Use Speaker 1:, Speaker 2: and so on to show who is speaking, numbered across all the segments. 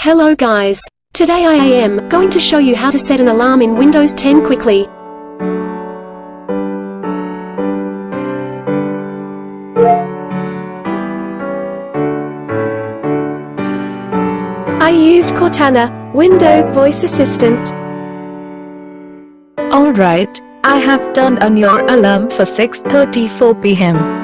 Speaker 1: Hello guys. Today I am going to show you how to set an alarm in Windows 10 quickly. I used Cortana, Windows voice assistant.
Speaker 2: Alright, I have turned on your alarm for 6:34 p.m.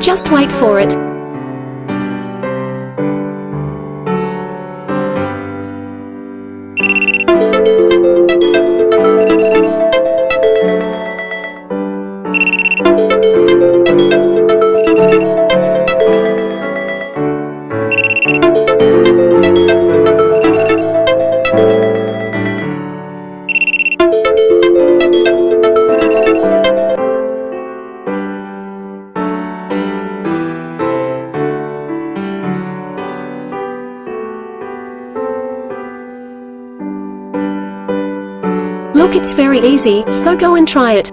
Speaker 1: Just wait for it. Look, it's very easy, so go and try it.